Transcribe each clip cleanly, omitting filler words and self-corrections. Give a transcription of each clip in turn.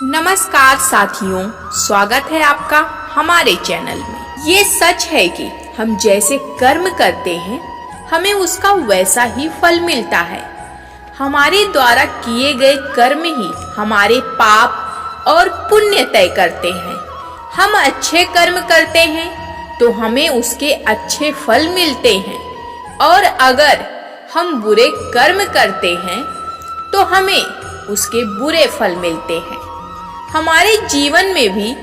नमस्कार साथियों, स्वागत है आपका हमारे चैनल में। ये सच है कि हम जैसे कर्म करते हैं हमें उसका वैसा ही फल मिलता है। हमारे द्वारा किए गए कर्म ही हमारे पाप और पुण्य तय करते हैं। हम अच्छे कर्म करते हैं तो हमें उसके अच्छे फल मिलते हैं, और अगर हम बुरे कर्म करते हैं तो हमें उसके बुरे फल मिलते हैं। हमारे जीवन में भी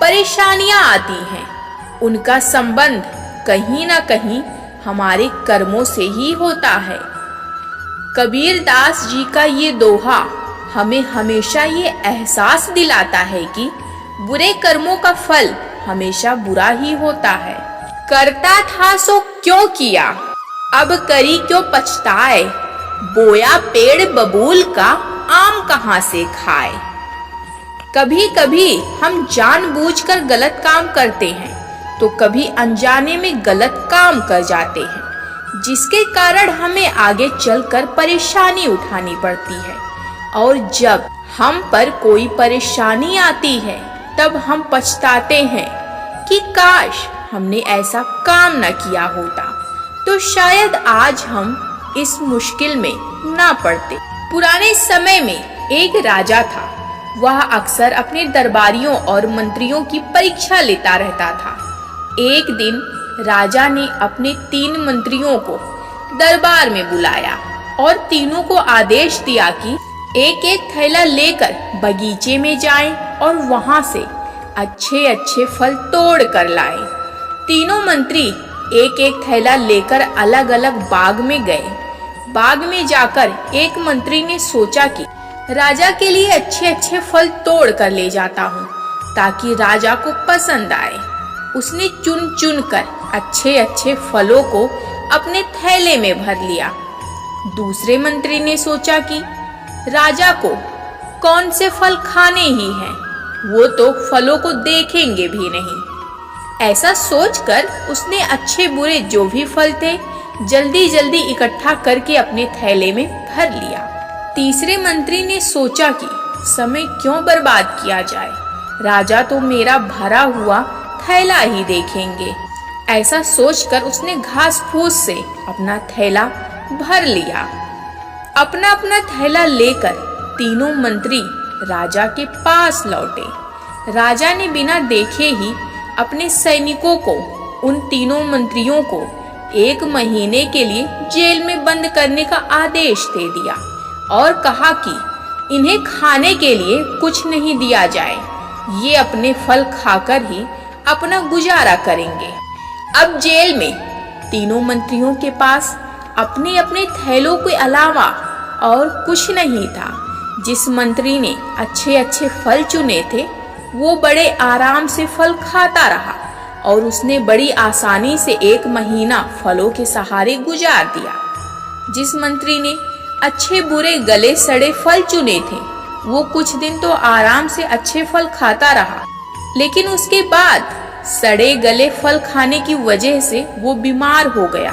परेशानियां आती हैं, उनका संबंध कहीं ना कहीं हमारे कर्मों से ही होता है। कबीर दास जी का ये दोहा हमें हमेशा ये एहसास दिलाता है कि बुरे कर्मों का फल हमेशा बुरा ही होता है। करता था सो क्यों किया, अब करी क्यों पछताए, बोया पेड़ बबूल का आम कहाँ से खाए। कभी कभी हम जानबूझकर गलत काम करते हैं तो कभी अनजाने में गलत काम कर जाते हैं, जिसके कारण हमें आगे चलकर परेशानी उठानी पड़ती है। और जब हम पर कोई परेशानी आती है तब हम पछताते हैं कि काश हमने ऐसा काम न किया होता तो शायद आज हम इस मुश्किल में ना पड़ते। पुराने समय में एक राजा था। वह अक्सर अपने दरबारियों और मंत्रियों की परीक्षा लेता रहता था। एक दिन राजा ने अपने 3 मंत्रियों को दरबार में बुलाया और तीनों को आदेश दिया कि एक एक थैला लेकर बगीचे में जाएं और वहां से अच्छे अच्छे फल तोड़ कर लाएं। तीनों मंत्री एक एक थैला लेकर अलग अलग बाग में गए। बाग में जाकर एक मंत्री ने सोचा कि राजा के लिए अच्छे अच्छे फल तोड़ कर ले जाता हूँ ताकि राजा को पसंद आए। उसने चुन चुन कर अच्छे अच्छे फलों को अपने थैले में भर लिया। दूसरे मंत्री ने सोचा कि राजा को कौन से फल खाने ही हैं, वो तो फलों को देखेंगे भी नहीं। ऐसा सोचकर उसने अच्छे बुरे जो भी फल थे जल्दी जल्दी इकट्ठा करके अपने थैले में भर लिया। तीसरे मंत्री ने सोचा कि समय क्यों बर्बाद किया जाए, राजा तो मेरा भरा हुआ थैला ही देखेंगे। ऐसा सोचकर उसने घास फूस से अपना थैला भर लिया। अपना अपना थैला लेकर तीनों मंत्री राजा के पास लौटे। राजा ने बिना देखे ही अपने सैनिकों को उन तीनों मंत्रियों को 1 महीने के लिए जेल में बंद करने का आदेश दे दिया और कहा कि इन्हें खाने के लिए कुछ नहीं दिया जाए, ये अपने फल खाकर ही अपना गुजारा करेंगे। अब जेल में तीनों मंत्रियों के पास अपने अपने थैलों के अलावा और कुछ नहीं था। जिस मंत्री ने अच्छे अच्छे फल चुने थे वो बड़े आराम से फल खाता रहा और उसने बड़ी आसानी से 1 महीना फलों के सहारे गुजार दिया। जिस मंत्री ने अच्छे बुरे गले सड़े फल चुने थे वो कुछ दिन तो आराम से अच्छे फल खाता रहा, लेकिन उसके बाद सड़े गले फल खाने की वजह से वो बीमार हो गया।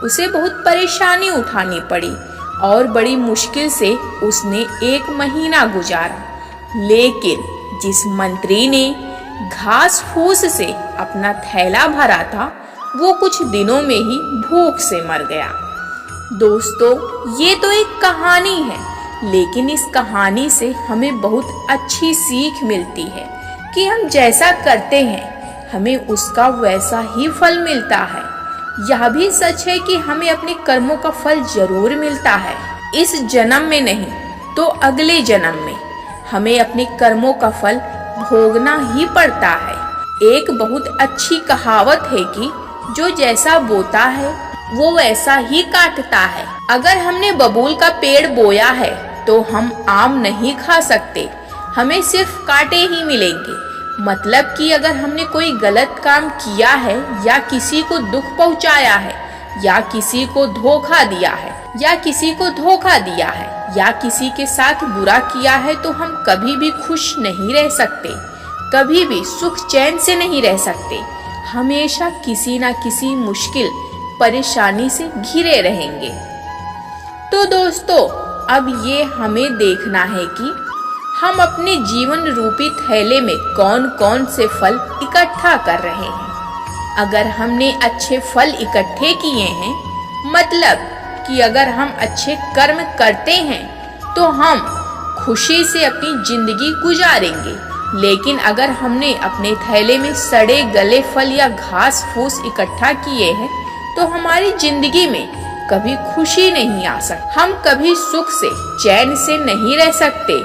उसे बहुत परेशानी उठानी पड़ी और बड़ी मुश्किल से उसने 1 महीना गुजारा। लेकिन जिस मंत्री ने घास फूस से अपना थैला भरा था वो कुछ दिनों में ही भूख से मर गया। दोस्तों, ये तो एक कहानी है, लेकिन इस कहानी से हमें बहुत अच्छी सीख मिलती है कि हम जैसा करते हैं हमें उसका वैसा ही फल मिलता है। यह भी सच है कि हमें अपने कर्मों का फल जरूर मिलता है, इस जन्म में नहीं तो अगले जन्म में हमें अपने कर्मों का फल भोगना ही पड़ता है। एक बहुत अच्छी कहावत है कि जो जैसा बोता है वो वैसा ही काटता है। अगर हमने बबूल का पेड़ बोया है तो हम आम नहीं खा सकते, हमें सिर्फ कांटे ही मिलेंगे। मतलब कि अगर हमने कोई गलत काम किया है या किसी को दुख पहुंचाया है या किसी को धोखा दिया है या किसी के साथ बुरा किया है तो हम कभी भी खुश नहीं रह सकते, कभी भी सुख चैन से नहीं रह सकते। हमेशा किसी ना किसी मुश्किल परेशानी से घिरे रहेंगे। तो दोस्तों, अब ये हमें देखना है कि हम अपने जीवन रूपी थैले में कौन कौन से फल इकट्ठा कर रहे हैं। अगर हमने अच्छे फल इकट्ठे किए हैं, मतलब कि अगर हम अच्छे कर्म करते हैं तो हम खुशी से अपनी जिंदगी गुजारेंगे। लेकिन अगर हमने अपने थैले में सड़े गले फल या घास फूस इकट्ठा किए हैं तो हमारी जिंदगी में कभी खुशी नहीं आ सकती। हम कभी सुख से चैन से नहीं रह सकते,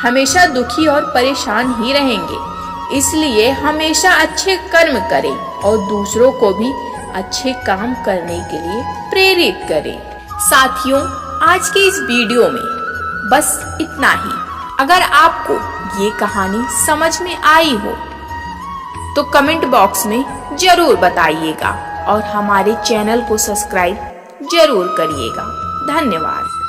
हमेशा दुखी और परेशान ही रहेंगे। इसलिए हमेशा अच्छे कर्म करें और दूसरों को भी अच्छे काम करने के लिए प्रेरित करें। साथियों, आज के इस वीडियो में बस इतना ही। अगर आपको ये कहानी समझ में आई हो तो कमेंट बॉक्स में जरूर बताइएगा और हमारे चैनल को सब्सक्राइब जरूर करिएगा। धन्यवाद।